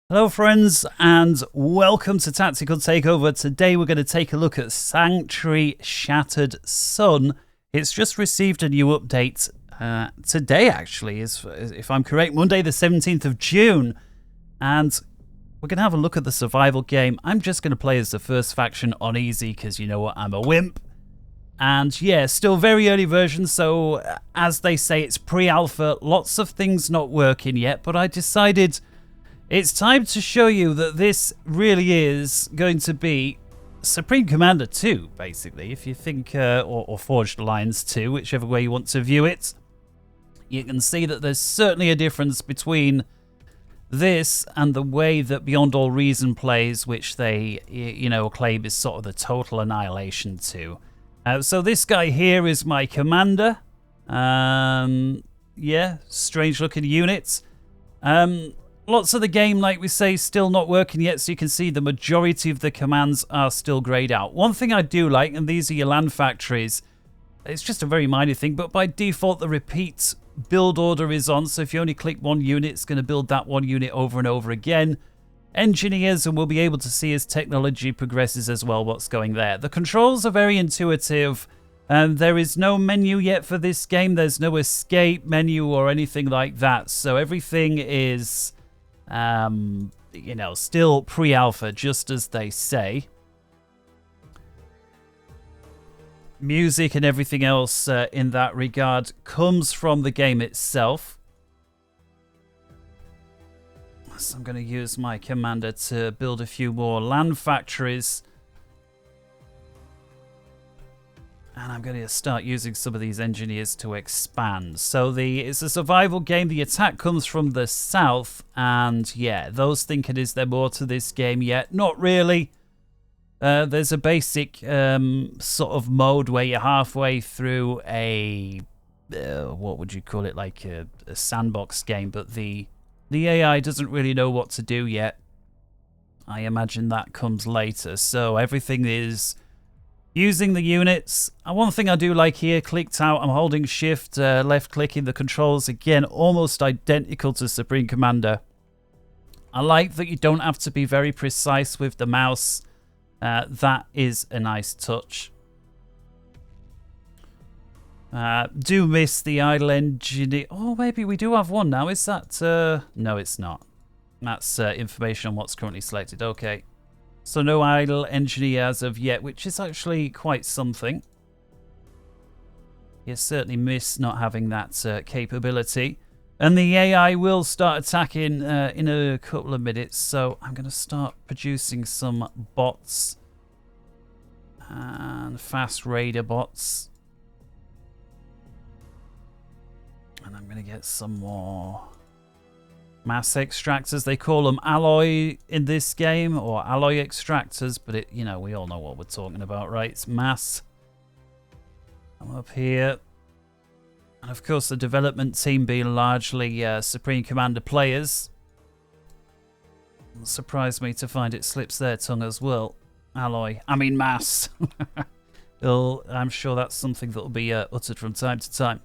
Hello friends and welcome to Tactical Takeover. Today we're going to take a look at Sanctuary Shattered Sun. It's just received a new update today actually, if I'm correct, Monday the 17th of June. And we're going to have a look at the survival game. I'm just going to play as the first faction on easy because you know what, I'm a wimp. And yeah, still very early version, so as they say, it's pre-alpha, lots of things not working yet, but I decided it's time to show you that this really is going to be Supreme Commander 2, basically. If you think, or Forged Alliance 2, whichever way you want to view it, you can see that there's certainly a difference between this and the way that Beyond All Reason plays, which they, claim is sort of the total annihilation 2. So this guy here is my commander. Yeah, strange looking units. Lots of the game, like we say, still not working yet, so you can see the majority of the commands are still grayed out. One thing I do like, and these are your land factories, it's just a very minor thing, but by default the repeat build order is on, so if you only click one unit, it's going to build that one unit over and over again. Engineers, and we'll be able to see as technology progresses as well what's going there. The controls are very intuitive. There is no menu yet for this game. There's no escape menu or anything like that, so everything is still pre-alpha, just as they say. Music and everything else in that regard comes from the game itself. So I'm going to use my commander to build a few more land factories. And I'm going to start using some of these engineers to expand. So it's a survival game. The attack comes from the south. And yeah, those thinking, is there more to this game yet? Not really. There's a basic sort of mode where you're halfway through a, what would you call it, like a sandbox game. But the AI doesn't really know what to do yet. I imagine that comes later. So everything is using the units. One thing I do like here, clicked out, I'm holding shift, left clicking the controls. Again, almost identical to Supreme Commander. I like that you don't have to be very precise with the mouse. That is a nice touch. Do miss the idle engineer. Oh, maybe we do have one now. Is that... No, it's not. That's information on what's currently selected. Okay. So no idle engineer as of yet, which is actually quite something. You certainly miss not having that capability. And the AI will start attacking in a couple of minutes. So I'm going to start producing some bots. And fast raider bots. And I'm going to get some more mass extractors. They call them alloy in this game, or alloy extractors, but we all know what we're talking about, right? It's mass. I'm up here. And of course the development team being largely Supreme Commander players. It surprised me to find it slips their tongue as well. Mass. I'm sure that's something that will be uttered from time to time.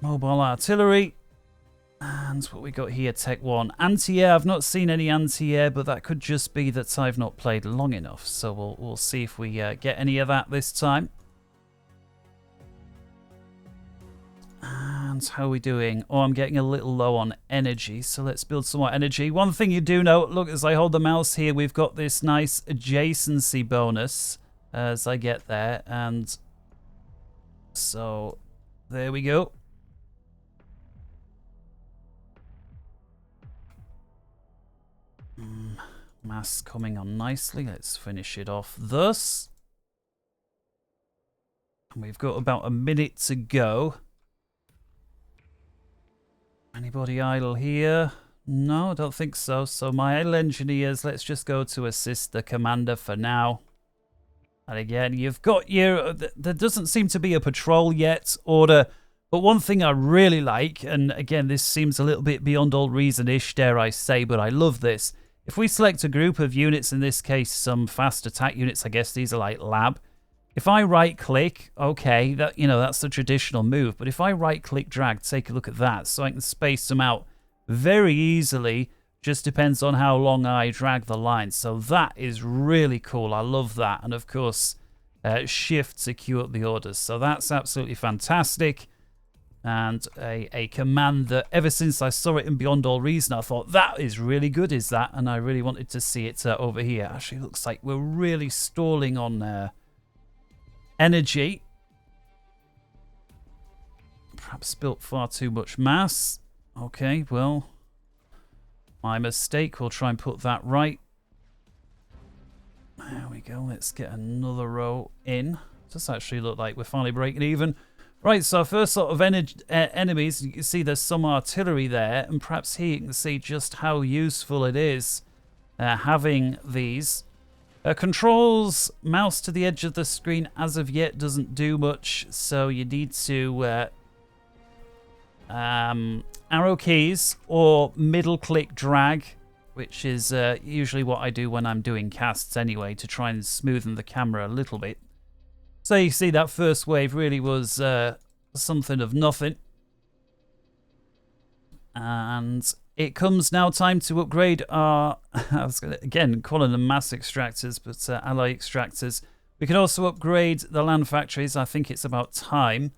Mobile artillery. And what we got here, Tech 1. Anti-air, I've not seen any anti-air, but that could just be that I've not played long enough. So we'll see if we get any of that this time. And how are we doing? Oh, I'm getting a little low on energy, so let's build some more energy. One thing you do know, look, as I hold the mouse here, we've got this nice adjacency bonus as I get there. And so there we go. Mass coming on nicely. Let's finish it off thus. And we've got about a minute to go. Anybody idle here? No, I don't think so. So my idle engineers, let's just go to assist the commander for now. And again, you've got your... There doesn't seem to be a patrol yet order. But one thing I really like, and again, this seems a little bit beyond all reason-ish, dare I say, but I love this. If we select a group of units, in this case, some fast attack units, I guess these are like lab. If I right-click, okay, that's the traditional move. But if I right-click drag, take a look at that, so I can space them out very easily Just depends on how long I drag the line. So that is really cool. I love that. And of course, shift to queue up the orders. So that's absolutely fantastic. And a command that ever since I saw it in Beyond All Reason, I thought that is really good, is that? And I really wanted to see it over here. Actually, looks like we're really stalling on energy. Perhaps built far too much mass. Okay, well, my mistake. We'll try and put that right. There we go. Let's get another row in. Does actually look like we're finally breaking even. Right, so first sort of enemies, you can see there's some artillery there, and perhaps here you can see just how useful it is having these. Controls mouse to the edge of the screen as of yet doesn't do much, so you need to arrow keys or middle click drag, which is usually what I do when I'm doing casts anyway, to try and smoothen the camera a little bit. So you see that first wave really was something of nothing. And it comes now time to upgrade our, I was gonna, again, calling them mass extractors, but alloy extractors. We can also upgrade the land factories. I think it's about time.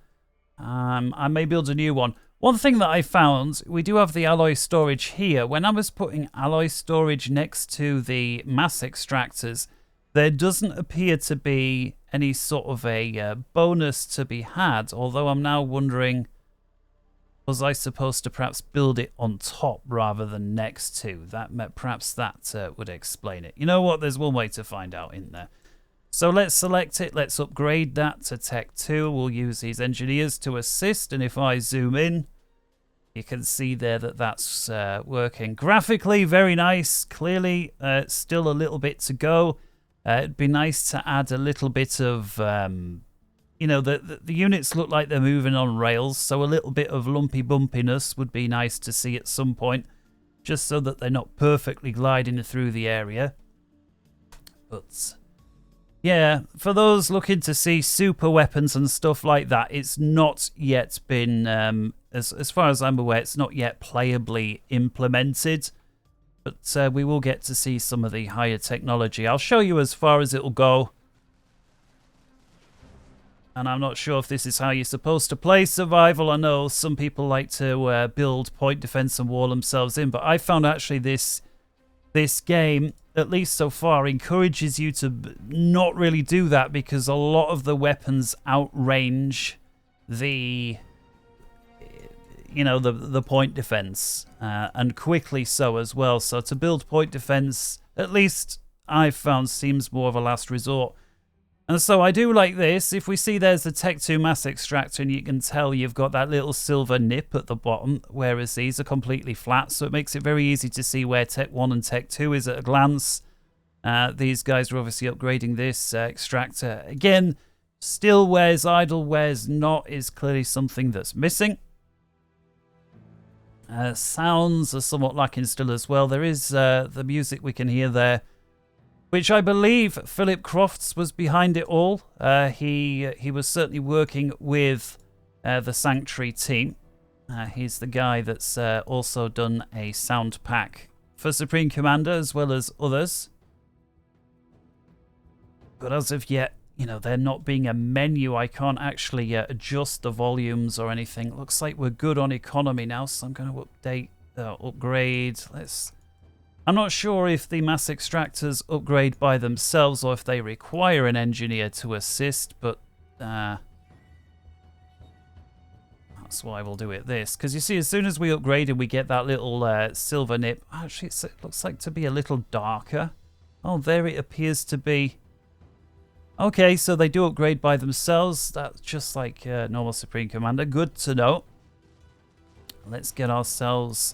I may build a new one. One thing that I found, we do have the alloy storage here. When I was putting alloy storage next to the mass extractors, there doesn't appear to be any sort of a bonus to be had, although I'm now wondering, was I supposed to perhaps build it on top rather than next to? Perhaps that would explain it. You know what? There's one way to find out in there. So let's select it. Let's upgrade that to Tech 2. We'll use these engineers to assist, and if I zoom in, you can see there that that's working. Graphically, very nice. Clearly, still a little bit to go. It'd be nice to add a little bit of, you know, the units look like they're moving on rails, so a little bit of lumpy bumpiness would be nice to see at some point, just so that they're not perfectly gliding through the area. But yeah, for those looking to see super weapons and stuff like that, it's not yet been, as far as I'm aware, it's not yet playably implemented. But we will get to see some of the higher technology. I'll show you as far as it'll go. And I'm not sure if this is how you're supposed to play survival. I know some people like to build point defense and wall themselves in, but I found actually this game, at least so far, encourages you to not really do that, because a lot of the weapons outrange the, you know, the point defense, and quickly so as well. So to build point defense, at least I've found, seems more of a last resort. And so I do like this. If we see there's a Tech 2 mass extractor, and you can tell you've got that little silver nip at the bottom, whereas these are completely flat, so it makes it very easy to see where Tech 1 and Tech 2 is at a glance. These guys are obviously upgrading this extractor. Again, still where's idle, where's not is clearly something that's missing. Sounds are somewhat lacking still as well. There is the music we can hear there, which I believe Philip Crofts was behind it all. He was certainly working with the Sanctuary team. He's the guy that's also done a sound pack for Supreme Commander as well as others. But as of yet, you know, there not being a menu, I can't actually adjust the volumes or anything. Looks like we're good on economy now, so I'm going to update, upgrade. I'm not sure if the mass extractors upgrade by themselves or if they require an engineer to assist, but that's why we'll do it this. Because you see, as soon as we upgrade and we get that little silver nip, actually it looks like to be a little darker. Oh, there it appears to be. Okay, so they do upgrade by themselves. That's just like normal Supreme Commander. Good to know. Let's get ourselves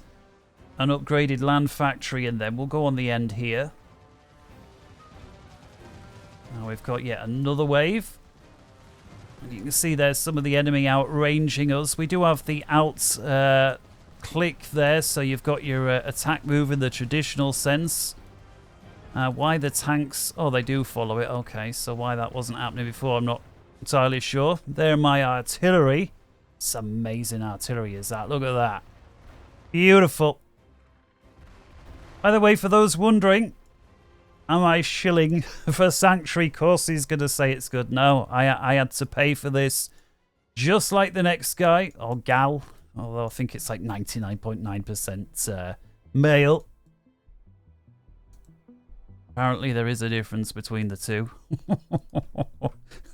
an upgraded land factory, and then we'll go on the end here. Now we've got yet another wave. And you can see there's some of the enemy outranging us. We do have the out click there, so you've got your attack move in the traditional sense. Why the tanks... Oh, they do follow it. Okay, so why that wasn't happening before, I'm not entirely sure. There, my artillery. It's amazing artillery, is that. Look at that. Beautiful. By the way, for those wondering, am I shilling for Sanctuary? Of course he's going to say it's good. No, I had to pay for this just like the next guy, or gal, although I think it's like 99.9% male. Apparently there is a difference between the two.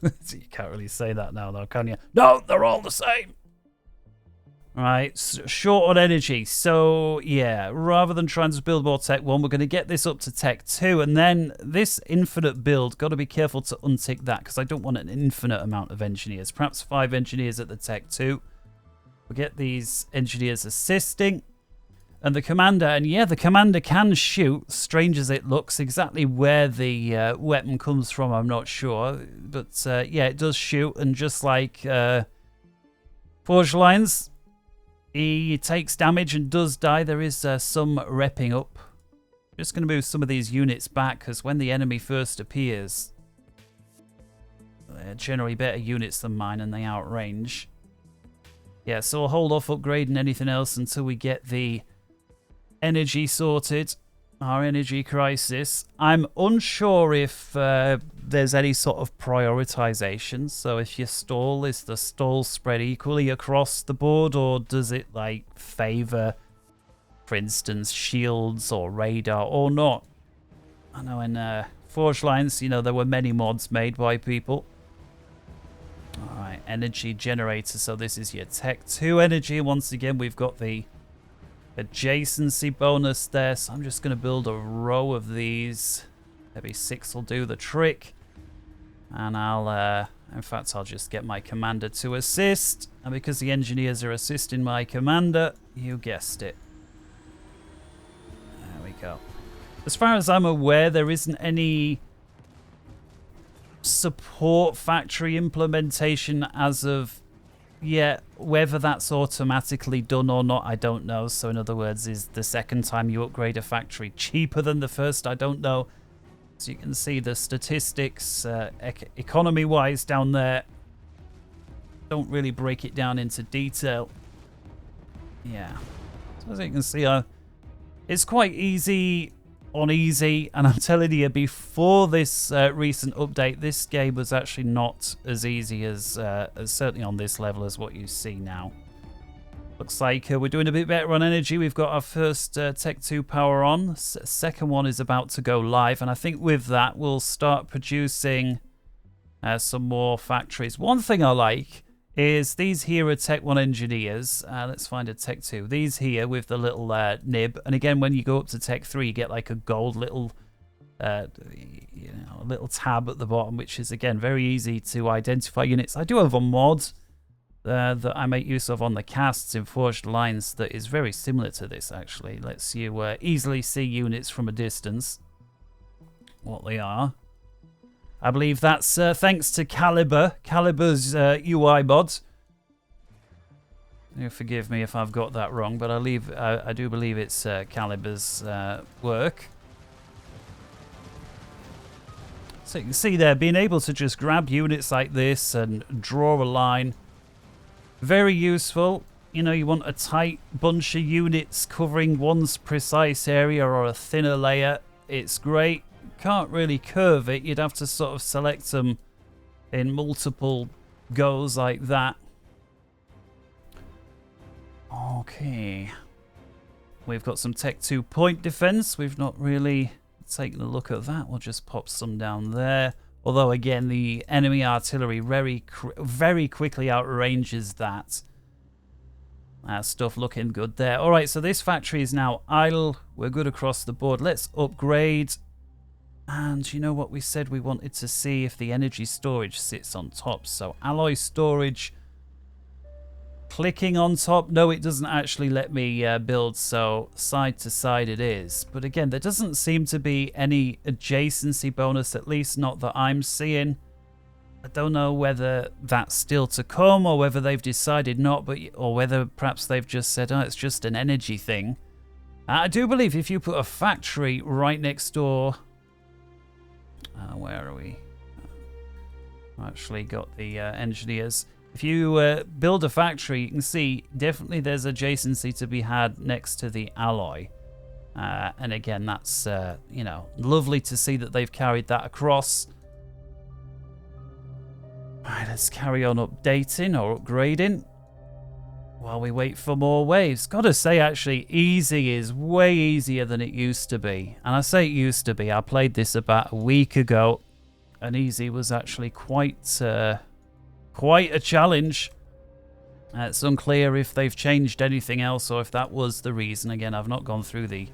You can't really say that now though, can you? No, they're all the same. Right, short on energy. So, yeah, rather than trying to build more Tech 1, we're going to get this up to Tech 2. And then this infinite build, got to be careful to untick that because I don't want an infinite amount of engineers. Perhaps 5 engineers at the Tech 2. We'll get these engineers assisting. And the commander, and yeah, the commander can shoot, strange as it looks. Exactly where the weapon comes from, I'm not sure. But, yeah, it does shoot. And just like Forge Lines, he takes damage and does die. There is some repping up. Just going to move some of these units back because when the enemy first appears, they're generally better units than mine and they outrange. Yeah, so we'll hold off upgrading anything else until we get the energy sorted. Our energy crisis. I'm unsure if there's any sort of prioritization. So if you stall, is the stall spread equally across the board, or does it like favor, for instance, shields or radar or not? I know in Forge Lines, you know, there were many mods made by people. All right, energy generator. So this is your Tech 2 energy. Once again, we've got the adjacency bonus there, so I'm just going to build a row of these. Maybe 6 will do the trick. And I'll, in fact, I'll just get my commander to assist. And because the engineers are assisting my commander, you guessed it. There we go. As far as I'm aware, there isn't any support factory implementation as of yet. Whether that's automatically done or not, I don't know. So in other words, is the second time you upgrade a factory cheaper than the first? I don't know. So you can see the statistics economy-wise down there. Don't really break it down into detail. Yeah. So as you can see, it's quite easy on easy, and I'm telling you, before this recent update, this game was actually not as easy as certainly on this level as what you see now. Looks like we're doing a bit better on energy. We've got our first Tech 2 power on. Second one is about to go live, and I think with that we'll start producing some more factories. One thing I like is these here are Tech 1 engineers. Let's find a Tech 2. These here with the little nib. And again, when you go up to Tech 3, you get like a gold little, you know, little tab at the bottom, which is, again, very easy to identify units. I do have a mod that I make use of on the casts in Forged Lines that is very similar to this, actually. Lets you easily see units from a distance, what they are. I believe that's thanks to Caliber's UI mod. You forgive me if I've got that wrong, but I do believe it's Caliber's work. So you can see there, being able to just grab units like this and draw a line. Very useful. You know, you want a tight bunch of units covering one precise area or a thinner layer. It's great. Can't really curve it. You'd have to sort of select them in multiple goes like that. Okay. We've got some Tech 2 point defense. We've not really taken a look at that. We'll just pop some down there. Although, again, the enemy artillery very quickly outranges that. Stuff looking good there. All right, so this factory is now idle. We're good across the board. Let's upgrade. And you know what we said? We wanted to see if the energy storage sits on top. So alloy storage, clicking on top. No, it doesn't actually let me build. So side to side it is. But again, there doesn't seem to be any adjacency bonus, at least not that I'm seeing. I don't know whether that's still to come or whether they've decided not, or whether perhaps they've just said, oh, it's just an energy thing. I do believe if you put a factory right next door... where are we? Actually got the engineers. If you build a factory, you can see definitely there's adjacency to be had next to the alloy. And again, that's, you know, lovely to see that they've carried that across. Right, let's carry on updating or upgrading while we wait for more waves. Gotta say, actually, easy is way easier than it used to be. And I say it used to be. I played this about a week ago, and easy was actually quite a challenge. It's unclear if they've changed anything else or if that was the reason. Again, I've not gone through the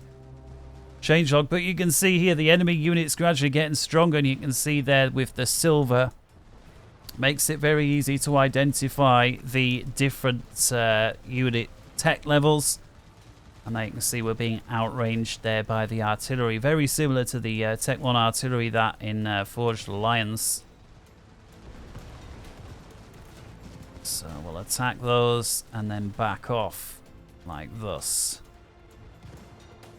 changelog, but you can see here the enemy units gradually getting stronger, and you can see there with the silver makes it very easy to identify the different unit tech levels. And there you can see we're being outranged there by the artillery, very similar to the Tech 1 artillery that in Forged Alliance. So we'll attack those and then back off like this.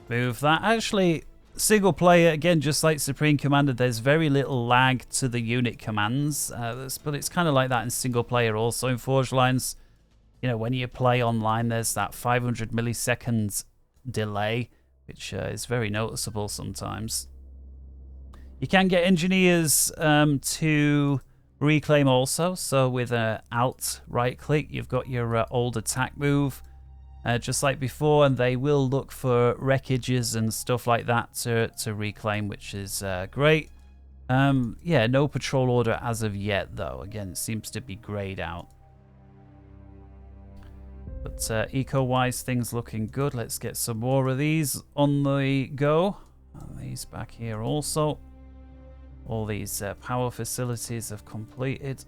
Move that. Actually, single player, again, just like Supreme Commander, there's very little lag to the unit commands. But it's kind of like that in single player also in Forged Alliance. You know, when you play online, there's that 500 milliseconds delay, which is very noticeable sometimes. You can get engineers to reclaim also. So with Alt right click, you've got your old attack move. Just like before, and they will look for wreckages and stuff like that to reclaim, which is great. Yeah, no patrol order as of yet, though. Again, it seems to be grayed out. But eco-wise, things looking good. Let's get some more of these on the go. And these back here also. All these power facilities have completed.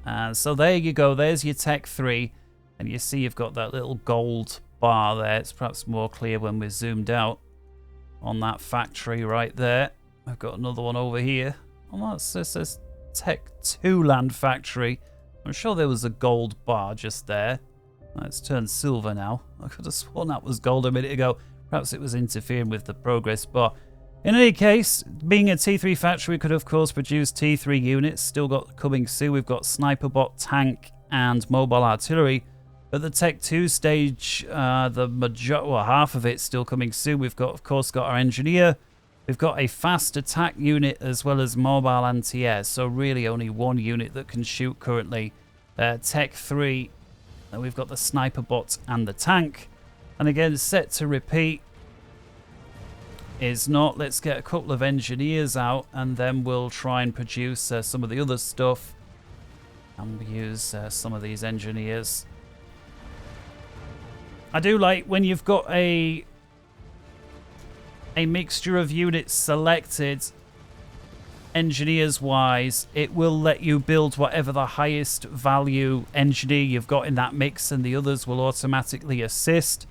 And so there you go, there's your Tech 3, and you see you've got that little gold bar there. It's perhaps more clear when we're zoomed out on that factory right there. I've got another one over here. Oh, that says Tech 2 land factory. I'm sure there was a gold bar just there. It's turned silver now. I could have sworn that was gold a minute ago. Perhaps it was interfering with the progress bar. In any case, being a T3 factory, we could of course produce T3 units. Still got coming soon. We've got sniper bot, tank, and mobile artillery. But the Tech 2 stage, half of it's still coming soon. We've got, of course, got our engineer. We've got a fast attack unit as well as mobile anti-air. So really only one unit that can shoot currently. Tech 3, and we've got the sniper bot and the tank. And again, set to repeat. Is not. Let's get a couple of engineers out, and then we'll try and produce some of the other stuff. And we'll use some of these engineers. I do like when you've got a mixture of units selected, engineers-wise, it will let you build whatever the highest value engineer you've got in that mix, and the others will automatically assist.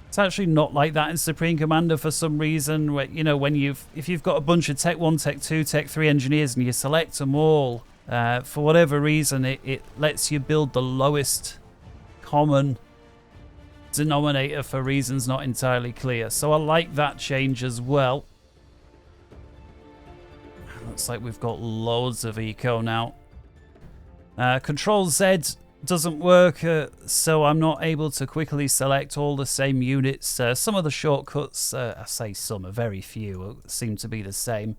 It's actually not like that in Supreme Commander for some reason. Where, you know, if you've got a bunch of Tech 1, Tech 2, Tech 3 engineers and you select them all, for whatever reason, it lets you build the lowest common denominator for reasons not entirely clear. So I like that change as well. Looks like we've got loads of eco now. Control Z doesn't work, so I'm not able to quickly select all the same units. Some of the shortcuts, I say some, very few, seem to be the same.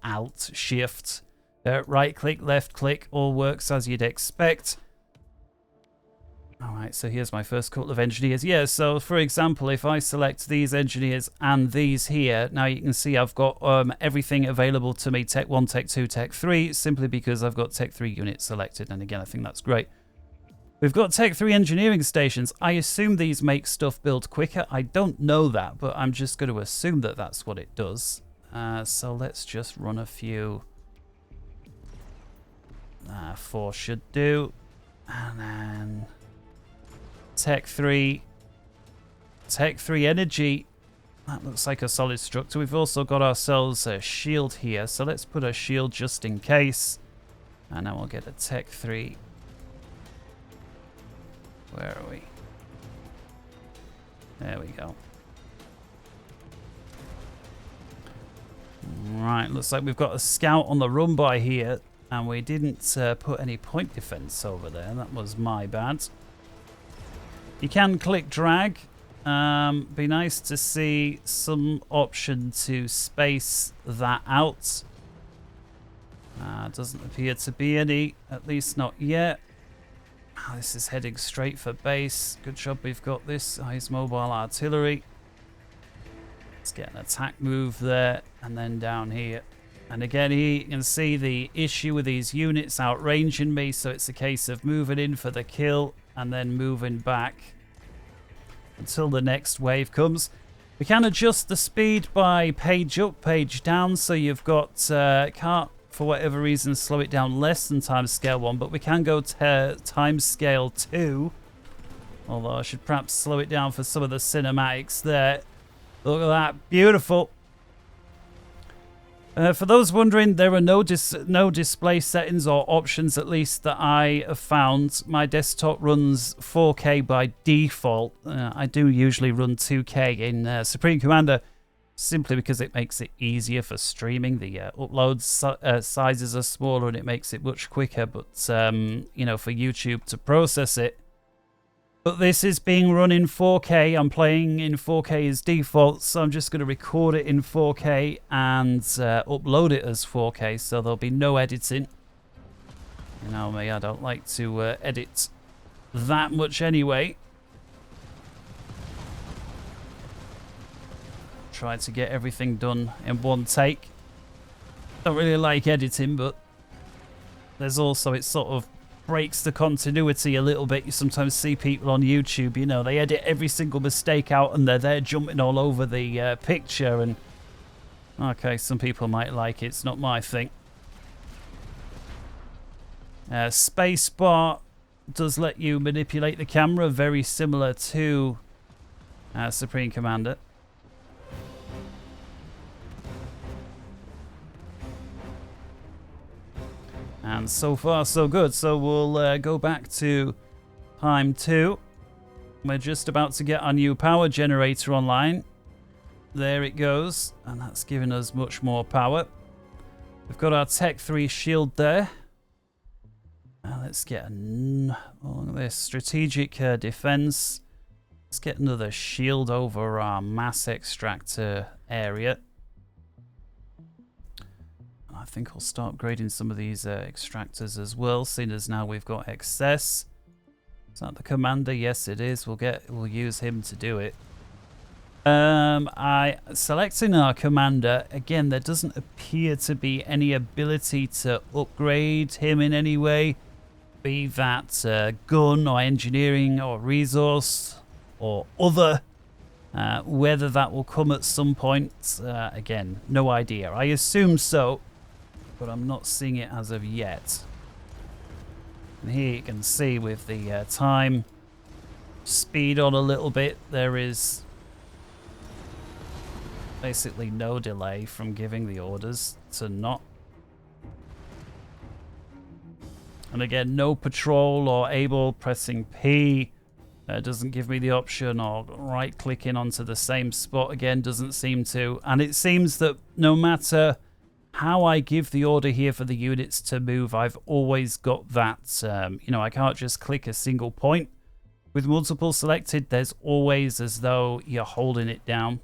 Alt, Shift, right click, left click, all works as you'd expect. Alright, so here's my first couple of engineers. Yeah, so for example, if I select these engineers and these here, now you can see I've got everything available to me, Tech 1, Tech 2, Tech 3, simply because I've got Tech 3 units selected, and again, I think that's great. We've got Tech 3 engineering stations. I assume these make stuff build quicker. I don't know that, but I'm just going to assume that that's what it does. So let's just run a few. 4 should do. And then Tech 3 energy. That looks like a solid structure. We've also got ourselves a shield here. So let's put a shield just in case. And then we'll get a Tech 3. Where are we? There we go. Right, looks like we've got a scout on the run by here, and we didn't put any point defense over there. That was my bad. You can click drag Be nice to see some option to space that out. Doesn't appear to be any, at least not yet. This is heading straight for base. Good job we've got this. His mobile artillery. Let's get an attack move there, and then down here. And again, here you can see the issue with these units outranging me, so it's a case of moving in for the kill and then moving back until the next wave comes. We can adjust the speed by page up, page down, so you've got, can't for whatever reason slow it down less than timescale 1, but we can go to timescale 2, although I should perhaps slow it down for some of the cinematics there. Look at that, beautiful. For those wondering, there are no display settings or options, at least that I have found. My desktop runs 4K by default. I do usually run 2K in Supreme Commander, simply because it makes it easier for streaming. The upload sizes are smaller and it makes it much quicker, but you know, for YouTube to process it. But this is being run in 4K. I'm playing in 4K as default, so I'm just going to record it in 4K and upload it as 4K, so there'll be no editing. You know me, I don't like to edit that much anyway. Try to get everything done in one take. Don't really like editing, but there's also, it sort of breaks the continuity a little bit. You sometimes see people on YouTube, you know, they edit every single mistake out and they're there jumping all over the picture, and okay, some people might like it, it's not my thing. Spacebar does let you manipulate the camera, very similar to Supreme Commander. And so far, so good. So we'll go back to time 2. We're just about to get our new power generator online. There it goes. And that's giving us much more power. We've got our Tech 3 shield there. Now let's get along this strategic defense. Let's get another shield over our mass extractor area. I think I'll start upgrading some of these extractors as well, seeing as now we've got excess. Is that the commander? Yes, it is. We'll use him to do it. Selecting our commander, again, there doesn't appear to be any ability to upgrade him in any way, be that gun or engineering or resource or other. Whether that will come at some point, again, no idea. I assume so, but I'm not seeing it as of yet. And here you can see with the time speed on a little bit, there is basically no delay from giving the orders to not. And again, no patrol or able. Pressing P doesn't give me the option, or right clicking onto the same spot again doesn't seem to. And it seems that no matter how I give the order here for the units to move, I've always got that, you know, I can't just click a single point. With multiple selected, there's always as though you're holding it down.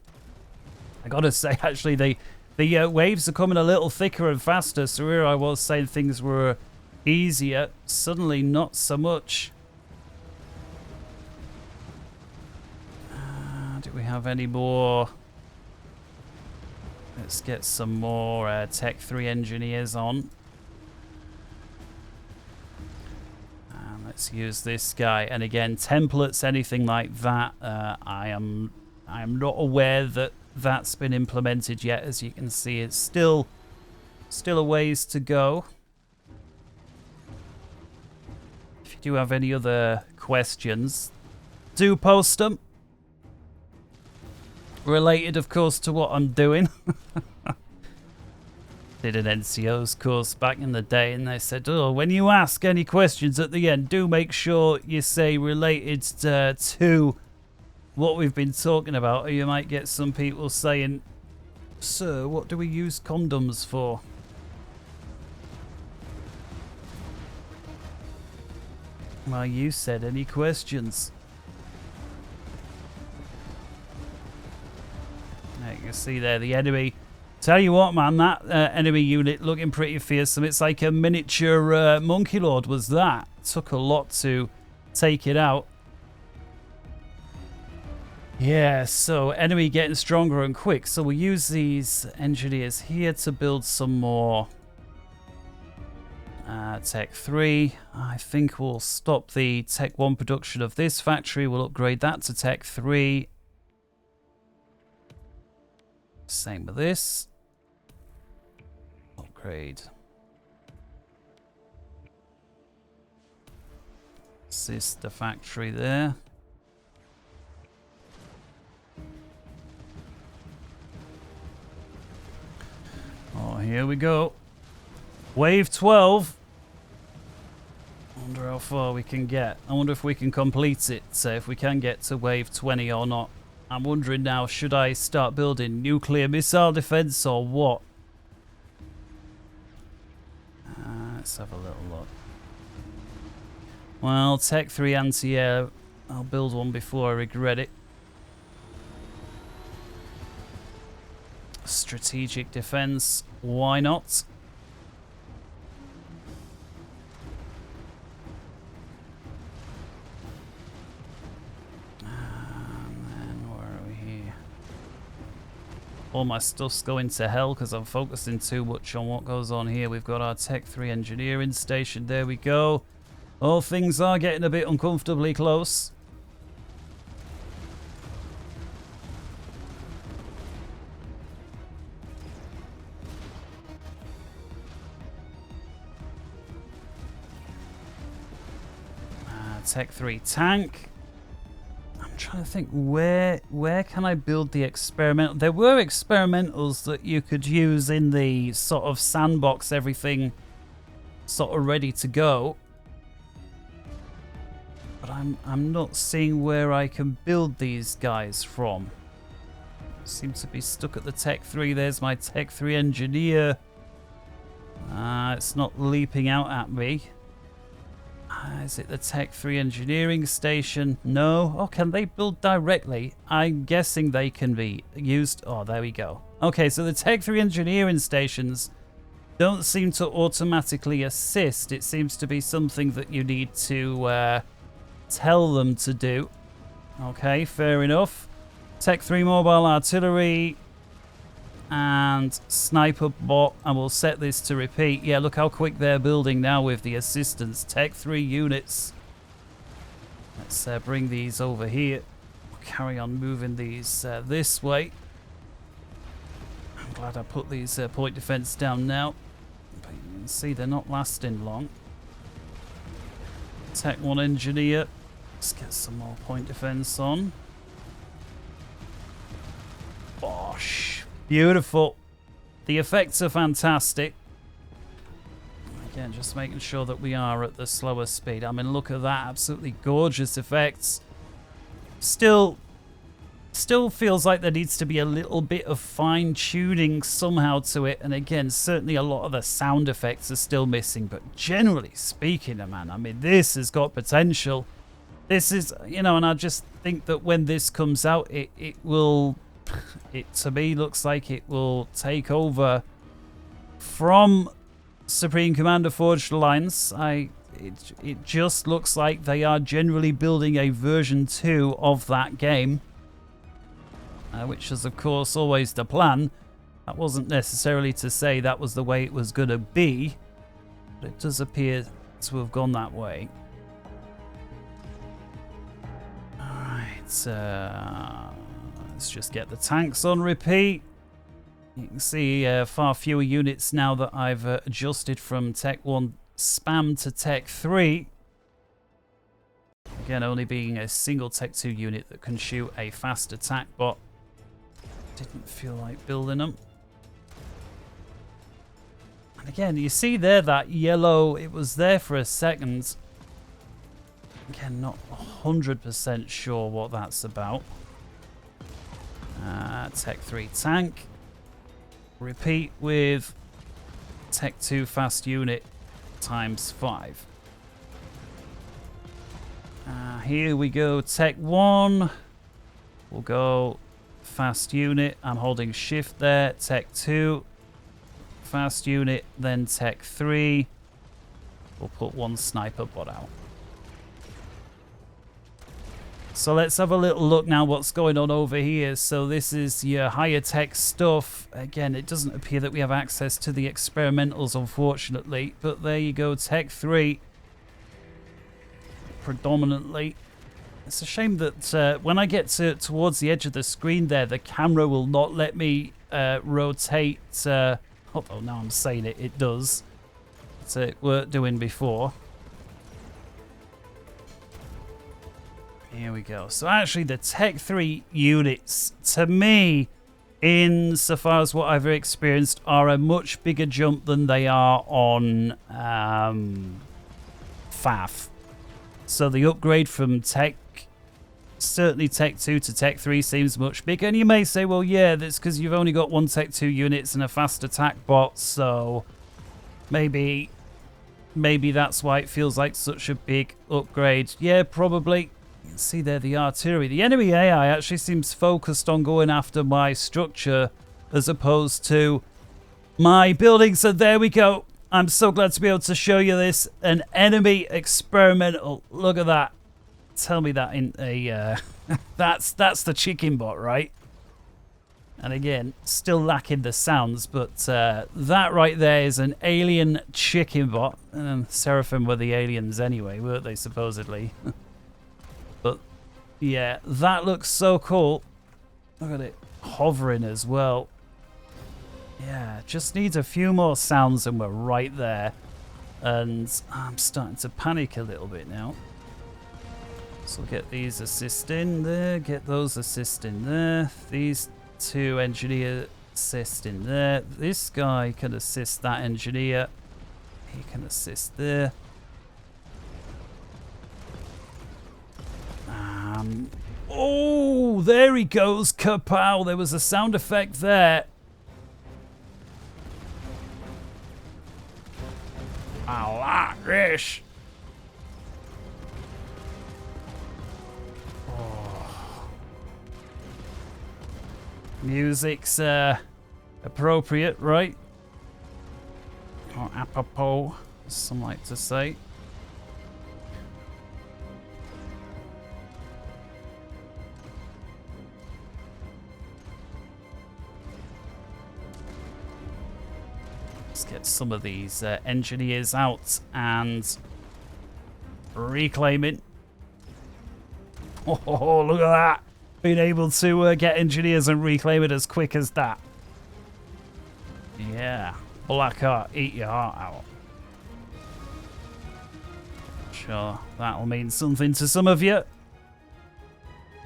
I gotta say, actually, the waves are coming a little thicker and faster, so here I was saying things were easier, suddenly not so much. Do we have any more? Let's get some more Tech 3 engineers on. And let's use this guy. And again, templates, anything like that, I am not aware that that's been implemented yet. As you can see, it's still a ways to go. If you do have any other questions, do post them. Related, of course, to what I'm doing. Did an NCO's course back in the day, and they said, oh, when you ask any questions at the end, do make sure you say related to what we've been talking about, or you might get some people saying, sir, what do we use condoms for? Well, you said any questions. You can see there the enemy. Tell you what, man, that enemy unit looking pretty fearsome. It's like a miniature monkey lord was that. Took a lot to take it out. Yeah, so enemy getting stronger and quick. So we'll use these engineers here to build some more Tech 3. I think we'll stop the Tech 1 production of this factory. We'll upgrade that to Tech 3. Same with this. Upgrade. Sister factory there. Oh, here we go. Wave 12. I wonder how far we can get. I wonder if we can complete it. So if we can get to wave 20 or not. I'm wondering now, should I start building nuclear missile defense or what? Let's have a little look. Well, Tech 3 anti-air. I'll build one before I regret it. Strategic defense. Why not? All my stuff's going to hell because I'm focusing too much on what goes on here. We've got our Tech 3 engineering station. There we go. Oh, things are getting a bit uncomfortably close. Tech 3 tank. I'm trying to think where can I build the experimental. There were experimentals that you could use in the sort of sandbox, everything sort of ready to go, but I'm not seeing where I can build these guys from. Seem to be stuck at the Tech 3. There's my Tech 3 engineer. It's not leaping out at me. Is it the Tech 3 engineering station? No. Oh, can they build directly? I'm guessing they can be used. Oh, there we go. Okay, so the Tech 3 engineering stations don't seem to automatically assist. It seems to be something that you need to tell them to do. Okay, fair enough. Tech 3 mobile artillery and sniper bot, and we'll set this to repeat. Yeah, look how quick they're building now with the assistance. Tech 3 units. Let's bring these over here. We'll carry on moving these this way. I'm glad I put these point defense down now. But you can see they're not lasting long. Tech 1 engineer. Let's get some more point defense on. Bosh. Beautiful. The effects are fantastic. Again, just making sure that we are at the slower speed. I mean, look at that. Absolutely gorgeous effects. Still feels like there needs to be a little bit of fine-tuning somehow to it. And again, certainly a lot of the sound effects are still missing. But generally speaking, man, I mean, this has got potential. This is, you know, and I just think that when this comes out, it will... It, to me, looks like it will take over from Supreme Commander Forged Alliance. It just looks like they are generally building a version 2 of that game, which is, of course, always the plan. That wasn't necessarily to say that was the way it was going to be, but it does appear to have gone that way. All right, let's just get the tanks on repeat. You can see far fewer units now that I've adjusted from Tech 1 spam to Tech 3. Again, only being a single Tech 2 unit that can shoot a fast attack bot. Didn't feel like building them. And again, you see there that yellow, it was there for a second. Again, not 100% sure what that's about. Tech 3 tank. Repeat with Tech 2 fast unit times 5. Here we go. Tech 1. We'll go fast unit. I'm holding shift there. Tech 2. Fast unit. Then Tech 3. We'll put one sniper bot out. So let's have a little look now what's going on over here. So this is your higher tech stuff. Again, it doesn't appear that we have access to the experimentals, unfortunately. But there you go, Tech 3. Predominantly. It's a shame that when I get towards the edge of the screen there, the camera will not let me rotate. Although now I'm saying it, it does. It's it weren't doing before. Here we go. So actually the Tech 3 units, to me, insofar as what I've experienced, are a much bigger jump than they are on FAF. So the upgrade from certainly Tech 2 to Tech 3 seems much bigger. And you may say, well, yeah, that's because you've only got one Tech 2 units and a fast attack bot, so maybe that's why it feels like such a big upgrade. Yeah, probably. You can see there the artillery. The enemy AI actually seems focused on going after my structure as opposed to my buildings. And there we go. I'm so glad to be able to show you this. An enemy experimental. Look at that. Tell me that in a... that's the chicken bot, right? And again, still lacking the sounds, but that right there is an alien chicken bot. Seraphim were the aliens anyway, weren't they, supposedly? But yeah, that looks so cool. Look at it hovering as well. Yeah, just needs a few more sounds and we're right there. And I'm starting to panic a little bit now. So get these assist in there, get those assist in there. These two engineer assist in there. This guy can assist that engineer. He can assist there. Oh, there he goes. Kapow. There was a sound effect there. I like this. Oh. Music's appropriate, right? Or apropos, as some like to say. Let's get some of these engineers out and reclaiming. Oh, look at that. Being able to get engineers and reclaim it as quick as that. Yeah. Blackheart, eat your heart out. Sure, that'll mean something to some of you.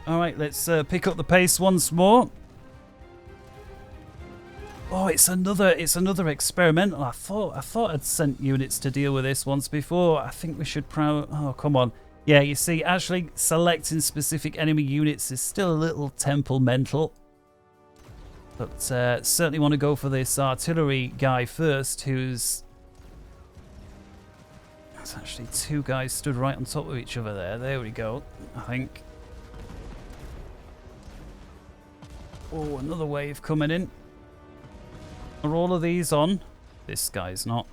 Alright, let's pick up the pace once more. Oh, it's another experimental. I thought I'd sent units to deal with this once before. I think we should oh, come on. Yeah, you see, actually selecting specific enemy units is still a little temperamental. But certainly want to go for this artillery guy first, There's actually two guys stood right on top of each other there. There we go, I think. Oh, another wave coming in. Are all of these on? This guy's not.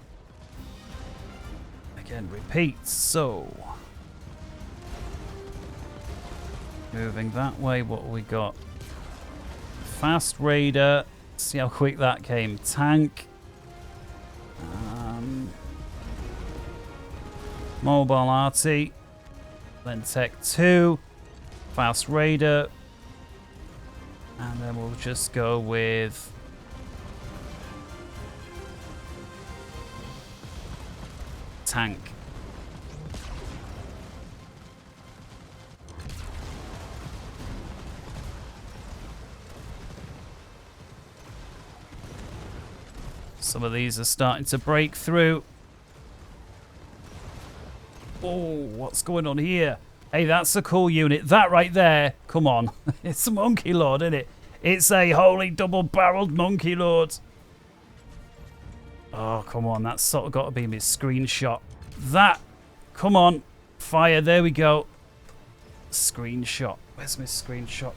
Again, repeat. So, moving that way, what we got? Fast Raider. See how quick that came. Tank. Mobile RT. Then Tech 2. Fast Raider. And then we'll just go with tank. Some of these are starting to break through. Oh, what's going on here? Hey, that's a cool unit. That right there. Come on. It's a Monkey Lord, isn't it? It's a holy double-barreled Monkey Lord. Oh, come on. That's sort of got to be my screenshot. That. Come on. Fire. There we go. Screenshot. Where's my screenshot?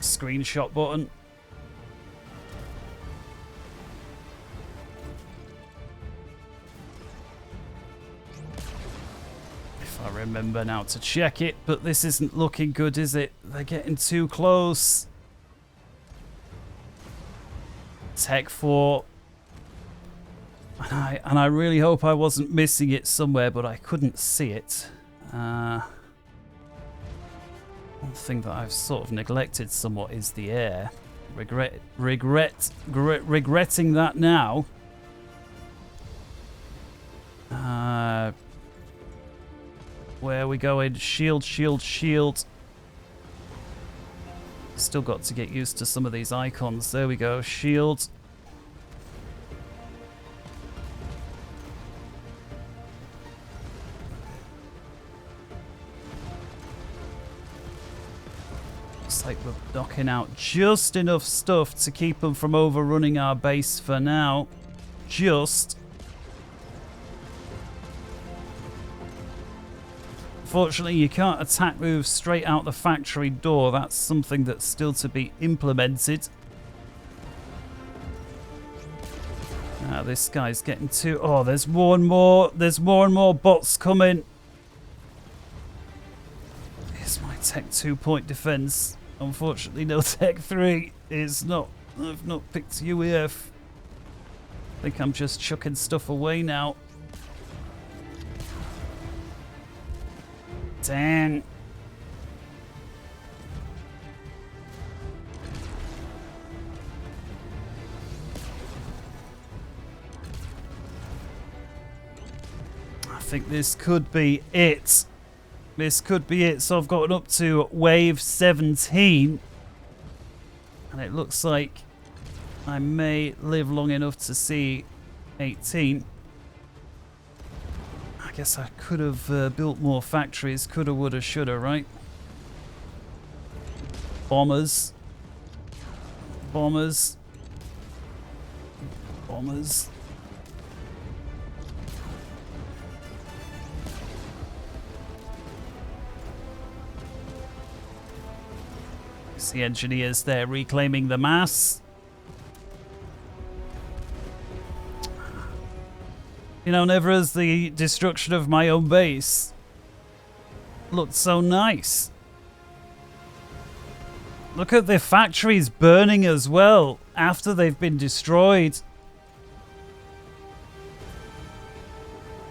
Screenshot button. If I remember now to check it, but this isn't looking good, is it? They're getting too close. Tech 4. And I really hope I wasn't missing it somewhere, but I couldn't see it. One thing that I've sort of neglected somewhat is the air. Regretting that now. Where are we going? Shield, shield, shield. Still got to get used to some of these icons. There we go. Shield. Looks like we're knocking out just enough stuff to keep them from overrunning our base for now. Just. Unfortunately, you can't attack move straight out the factory door. That's something that's still to be implemented. Now this guy's getting too... Oh, there's more and more. There's more and more bots coming. Here's my Tech 2 point defense. Unfortunately, no Tech 3. It's not... I've not picked UEF. I think I'm just chucking stuff away now. Dang. I think this could be it. This could be it. So I've gotten up to wave 17. And it looks like I may live long enough to see 18. I guess I could have built more factories. Coulda, woulda, shoulda, right? Bombers. Bombers. Bombers. See engineers there reclaiming the mass. You know, never has the destruction of my own base looked so nice. Look at the factories burning as well after they've been destroyed.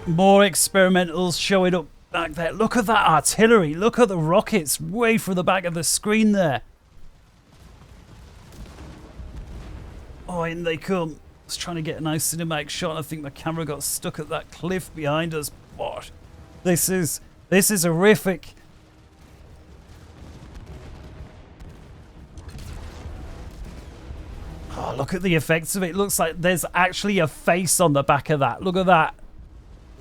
More experimentals showing up back there. Look at that artillery. Look at the rockets way from the back of the screen there. Oh, in they come. I was trying to get a nice cinematic shot. I think my camera got stuck at that cliff behind us. What? This is horrific. Oh, look at the effects of it. It looks like there's actually a face on the back of that. Look at that.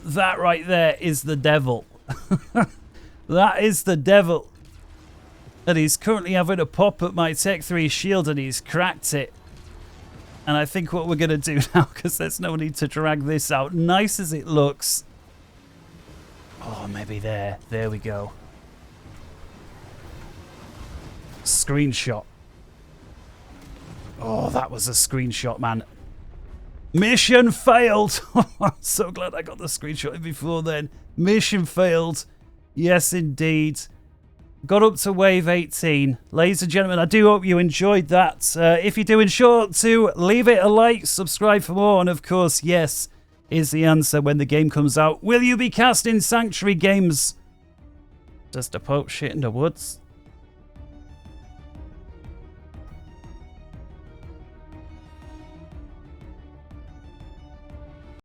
That right there is the devil. That is the devil. And he's currently having a pop at my Tech 3 shield and he's cracked it. And I think what we're going to do now, because there's no need to drag this out, nice as it looks. Oh, maybe there. There we go. Screenshot. Oh, that was a screenshot, man. Mission failed. I'm so glad I got the screenshot in before then. Mission failed. Yes, indeed. Got up to wave 18. Ladies and gentlemen, I do hope you enjoyed that. If you do, ensure to leave it a like, subscribe for more, and of course, yes is the answer when the game comes out. Will you be casting Sanctuary games? Does the Pope shit in the woods?